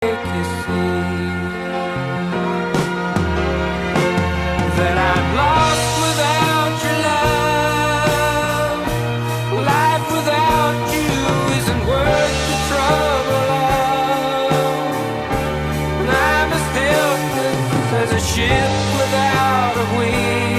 you see that I'm lost without your love. Life without you isn't worth the trouble of. And I'm as helpless as a ship without a wing.